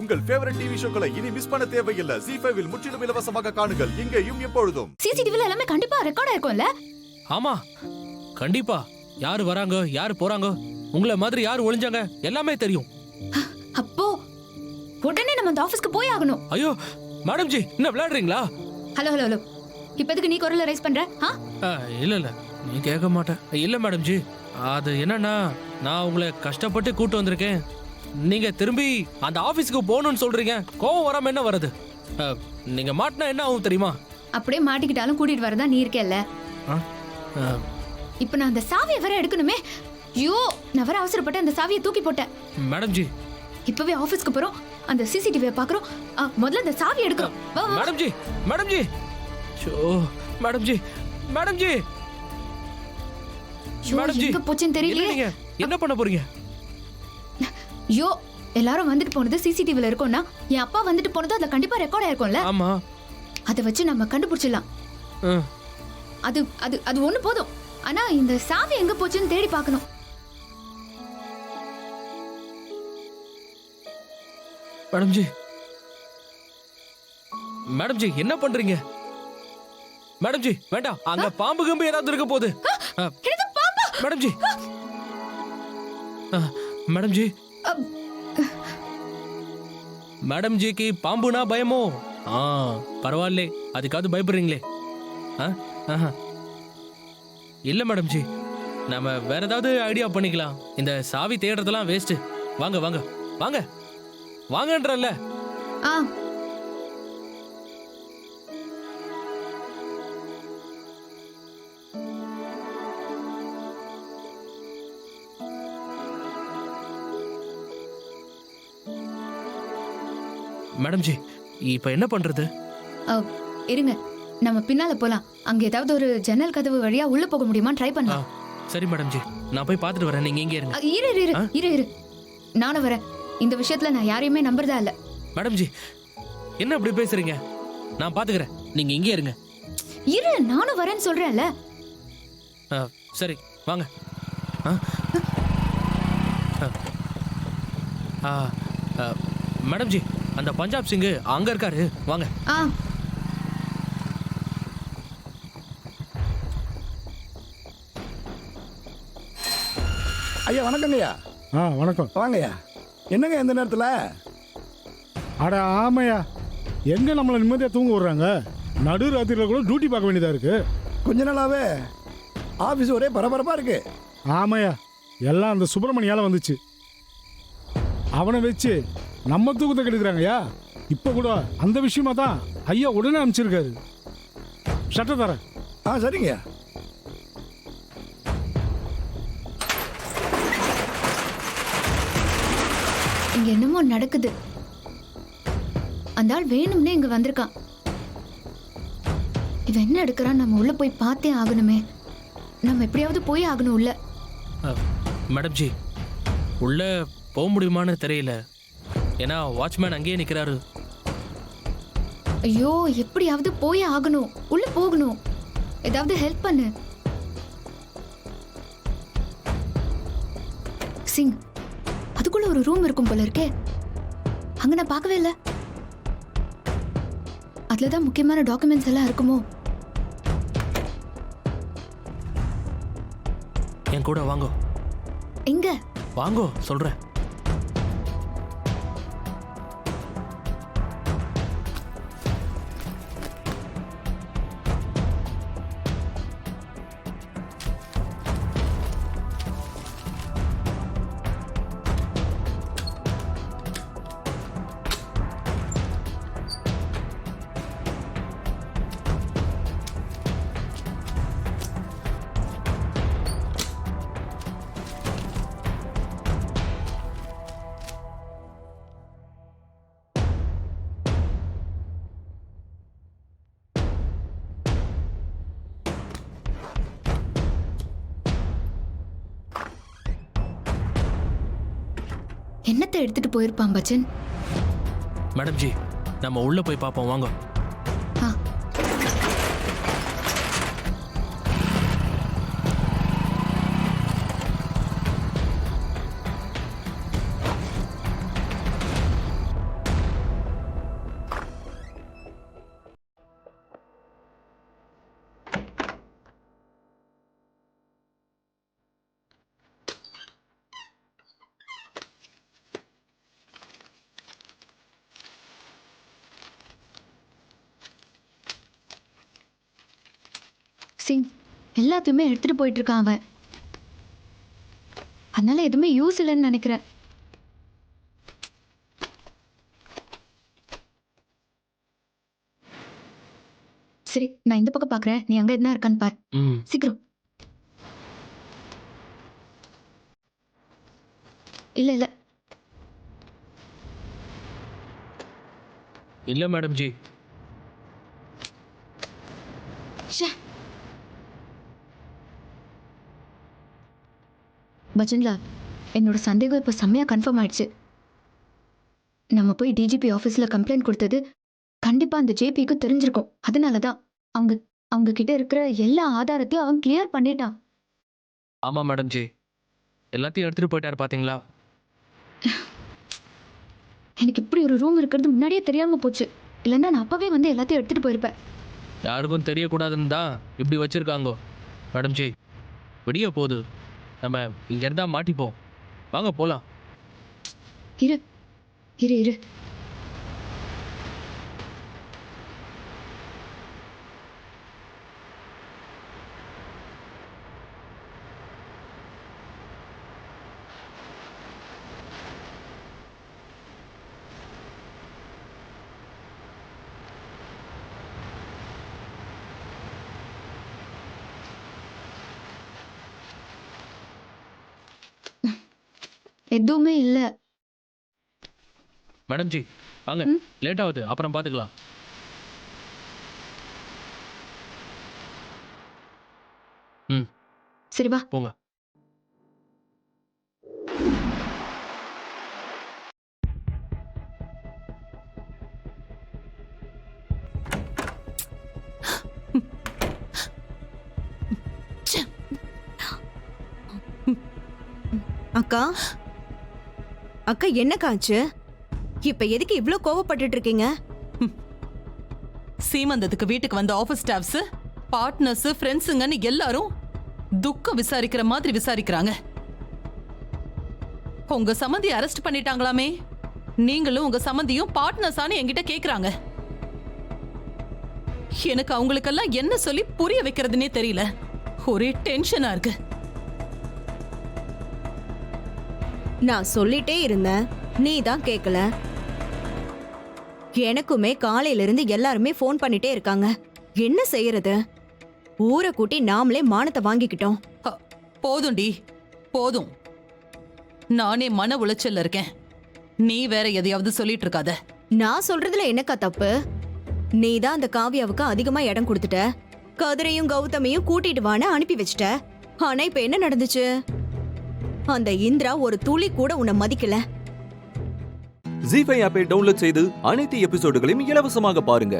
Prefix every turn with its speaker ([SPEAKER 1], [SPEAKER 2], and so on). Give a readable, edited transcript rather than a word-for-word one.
[SPEAKER 1] உங்கள் favourite TV ஷோக்களை இனி miss பண்ண தேவையில்லை. ZEE5 இல் முற்றிலும் இலவசமாக காணுங்கள். இங்கேயும் எப்பொழுதும்.
[SPEAKER 2] சிசிடிவில எல்லாமே கண்டிப்பா ரெக்கார்ட் ஆயிருக்கும்ல?
[SPEAKER 3] ஆமா கண்டிப்பா. யாரு வராங்க யாரு போறாங்க, உங்களை மாதிரி யாரு ஒளிஞ்சாங்க எல்லாமே தெரியும்.
[SPEAKER 2] அப்போ உடனே நம்ம அந்த ஆபீஸ்க்கு போய் ஆகணும்.
[SPEAKER 3] ஐயோ மேடம் ஜி, என்ன விளையாடுறீங்களா?
[SPEAKER 2] ஹலோ ஹலோ ஹலோ, இப்ப எதுக்கு நீ குரல்ல ரைஸ் பண்ற?
[SPEAKER 3] இல்ல இல்ல, நீ கேட்க மாட்டேன். இல்ல மேடம் ஜி, அது என்னன்னா நான் உங்களை கஷ்டப்பட்டு கூட்டு வந்திருக்கேன். நீங்க திரும்பி அந்த ஆபீஸ்க்கு போகணும்னு சொல்றீங்க. கோவம் வராம என்ன வருது? நீங்க மாட்டினா என்ன ஆகும் தெரியுமா?
[SPEAKER 2] அப்படியே மாட்டிக்கிட்டாலும் கூட்டிட்டு வரதா நீ இருக்கேல்ல. இப்ப நான் அந்த சாவியை வர எடுக்கணுமே. ஐயோ, நான் வர அவசரப்பட்டு அந்த சாவியை தூக்கி போட்டேன்.
[SPEAKER 3] மேடம் ஜி,
[SPEAKER 2] இப்பவே ஆபீஸ்க்கு போறோம், அந்த சிசிடிவியை பாக்குறோம். முதல்ல அந்த சாவி எடுக்கிறோம்.
[SPEAKER 3] Madam ji, madam ji, madam ji, madam ji, madam G,
[SPEAKER 2] எங்க போச்சுன்னு தெரியலையே.
[SPEAKER 3] என்ன பண்ண போறீங்க?
[SPEAKER 2] ஐயோ, எல்லாரும் வந்துட்டு போனது சிசிடிவில இருக்கும்னா என் அப்பா வந்துட்டு போனது அதுல கண்டிப்பா ரெக்கார்ட் ஆயிருக்கும்ல.
[SPEAKER 3] ஆமா,
[SPEAKER 2] அத வச்சு நம்ம கண்டுபிடிச்சிடலாம். அது அது அது ஒண்ணு போதும். ஆனா இந்த சாவி எங்க போச்சுன்னு தேடி பார்க்கணும்.
[SPEAKER 3] மேடம் ஜி, மேடம் ஜி, என்ன பண்றீங்க? மேடம் ஜி வேண்டாம், அங்க பாம்பு கம்பு ஏதாவது இருக்க போகுது. Madam ji, madam ji, madam ஜிக்கு பாம்புனா பயமோ? பரவாயில்ல, அதுக்காவது பயப்படுறீங்களே. இல்ல மேடம் ஜி, நம்ம வேற ஏதாவது ஐடியா பண்ணிக்கலாம். இந்த சாவி தேடுறதெல்லாம் வேஸ்ட். வாங்க வாங்க வாங்க வாங்கன்றல்ல. மேடம் ஜி, இப்ப என்ன பண்றது?
[SPEAKER 2] இருங்க, நம்ம பின்னால போலாம். அங்க ஏதாவது ஒரு ஜன்னல் கதவு வழியா உள்ள போக முடியுமா ட்ரை பண்ணலாம்.
[SPEAKER 3] சரி மேடம் ஜி, நான் போய் பார்த்துட்டு வரேன். நீங்க இங்கே இருங்க.
[SPEAKER 2] இரு இரு இரு இரு, நானும் வரேன். இந்த விஷயத்துல நான் யாரையுமே நம்புறதா இல்ல.
[SPEAKER 3] மேடம் ஜி, என்ன அப்படி பேசுறீங்க? நான் பாத்துக்கிறேன், நீங்க இங்கே இருங்க.
[SPEAKER 2] இரு, நானும் வரேன்னு சொல்றேன்ல.
[SPEAKER 3] சரி வாங்க. மேடம் ஜி, அந்த பஞ்சாப் சிங் அங்க இருக்காரு, வாங்க.
[SPEAKER 4] ஐயா வணக்கங்கய்யா.
[SPEAKER 5] வணக்கம்.
[SPEAKER 4] வாங்கய்யா. என்னங்க இந்த நேரத்தில்?
[SPEAKER 5] அட ஆமையா, எங்க நம்மளை நிம்மதியாக தூங்க விடுறாங்க? நடு ராத்திரியில் கூட டியூட்டி பார்க்க வேண்டியதாக இருக்கு.
[SPEAKER 4] கொஞ்ச நாளாவே ஆஃபீஸ் ஒரே பரபரப்பாக இருக்கு.
[SPEAKER 5] ஆமையா, எல்லாம் அந்த சுப்பிரமணியால வந்துச்சு. அவனை வச்சு நம்ம தூக்கத்தை கெடுக்கிறாங்கய்யா. இப்போ கூட அந்த விஷயமா தான் ஐயா உடனே அனுப்பிச்சிருக்காரு. சட்டை தரேன்.
[SPEAKER 4] சரிங்கய்யா.
[SPEAKER 2] இங்க என்னமோ நடக்குது. அந்த ஆள் வேணும்னே இங்க வந்திருக்கான். இவன் என்ன எடுக்கிறான்? நம்ம உள்ள போய் பார்த்தே ஆகணுமே. நம்ம எப்படியாவது போய் ஆகணும் உள்ள.
[SPEAKER 3] மேடம் ஜி, உள்ள போக முடியுமான்னு தெரியல. ஏன்னா வாட்ச்மேன் அங்கேயே நிக்கிறாரு.
[SPEAKER 2] ஐயோ, எப்படியாவது போய் ஆகணும், உள்ள போகணும். ஏதாவது ஹெல்ப் பண்ணு சிங். அதுக்குள்ள ஒரு ரூம் இருக்கும் போல இருக்கே. அங்க நான் பார்க்கவே இல்லை. அதுலதான் முக்கியமான டாக்குமெண்ட்ஸ் எல்லாம் இருக்குமோ?
[SPEAKER 3] என் கூட வாங்கோ.
[SPEAKER 2] எங்க?
[SPEAKER 3] வாங்கோ சொல்றேன்.
[SPEAKER 2] என்னத்தை எடுத்துட்டு போயிருப்பான் பச்சன்?
[SPEAKER 3] மேடம் ஜி, நம்ம உள்ள போய் பார்ப்போம், வாங்க.
[SPEAKER 2] சிங் எல்லாத்தையுமே எடுத்துட்டு போயிட்டு இருக்கான் அவன். அதனால எதுவுமே யூஸ் இல்லைன்னு நினைக்கிறேன். சரி, நான் இந்த பக்கம் பாக்குறேன், நீ அங்க என்ன இருக்கான்னு பாரு.
[SPEAKER 3] ம்
[SPEAKER 2] சீக்கிரம். இல்ல இல்ல
[SPEAKER 3] இல்ல மேடம் ஜி.
[SPEAKER 2] ச்சே. பஜன்லால், என்னோட சந்தேகம் இப்போ செம்மையா கன்ஃபார்ம் ஆயிடுச்சு. நம்ம போய் டிஜிபி ஆஃபீஸில் கம்ப்ளைண்ட் கொடுத்தது கண்டிப்பாக அந்த ஜேபிக்கு தெரிஞ்சிருக்கும். அதனால தான் அவங்க அவங்க கிட்ட இருக்கிற எல்லா ஆதாரத்தையும் அவன் கிளியர் பண்ணிட்டான்.
[SPEAKER 3] ஆமா மேடம் ஜி, எல்லாத்தையும் எடுத்துட்டு போயிட்டாரு பாத்தீங்களா?
[SPEAKER 2] எனக்கு இப்படி ஒரு ரூம் இருக்கிறது முன்னாடியே தெரியாமல் போச்சு. இல்லைன்னா நான் அப்பவே வந்து எல்லாத்தையும் எடுத்துட்டு போயிருப்பேன்.
[SPEAKER 3] யாருக்கும் தெரியக்கூடாதுன்னு தான் இப்படி வச்சிருக்காங்கோ மேடம் ஜி. விடிய போகுது, நம்ம இங்க இருந்தா மாட்டிப்போம். வாங்க போலாம்.
[SPEAKER 2] இரு இரு இரு எதுவுமே இல்லை.
[SPEAKER 3] மேடம் ஜி வாங்க, லேட் ஆகுது, அப்புறம் பார்த்துக்கலாம். ம்
[SPEAKER 2] சரி வா.
[SPEAKER 3] போங்க.
[SPEAKER 6] அக்கா அக்கா என்னக்காச்சு? இப்ப எதுக்கு இவ்ளோ கோவப்பட்டுட்டு இருக்கீங்க?
[SPEAKER 7] சீமந்தத்துக்கு வீட்டுக்கு வந்த ஆபீஸ் ஸ்டாஃப்ஸ், பார்ட்னர்ஸ், ஃப்ரெண்ட்ஸுங்கன்னு எல்லாரும் துக்கம் விசாரிக்கிற மாதிரி விசாரிக்கிறாங்க. உங்க சம்மந்தி அரெஸ்ட் பண்ணிட்டாங்களாமே, நீங்களும் உங்க சம்மந்தியும் பார்ட்னர்ஸானு என்கிட்ட கேக்குறாங்க. எனக்கு அவங்களுக்கெல்லாம் என்ன சொல்லி புரிய வைக்கிறதுனே தெரியல. ஒரே டென்ஷனா இருக்கு.
[SPEAKER 6] நான் சொல்லிட்டே இருந்தேன், நீ தான் கேட்கல. எனக்குமே காலையில இருந்து எல்லாருமே ஃபோன் பண்ணிட்டே இருக்காங்க. என்ன செய்யறது? ஊரை கூட்டி நாமளே மானத்தை வாங்கிக்கிட்டோம்.
[SPEAKER 7] போதும்டி, போதும். நானே மன உளைச்சல்ல இருக்கேன். நீ வேற எதையாவது சொல்லிட்டு இருக்காத.
[SPEAKER 6] நான் சொல்றதுல என்னக்கா தப்பு? நீ தான் அந்த காவியாவுக்கு அதிகமா இடம் கொடுத்துட்ட. கதிரையும் கௌதமையும் கூட்டிட்டு வான்னு அனுப்பி வச்சிட்ட. ஆனா இப்ப என்ன நடந்துச்சு? அந்த இந்திரா ஒரு துளி கூட உன்னை மதிக்கல.
[SPEAKER 8] ஜீ5 ஆப்பை டவுன்லோட் செய்து அனைத்து எபிசோடுகளையும் இலவசமாக பாருங்க.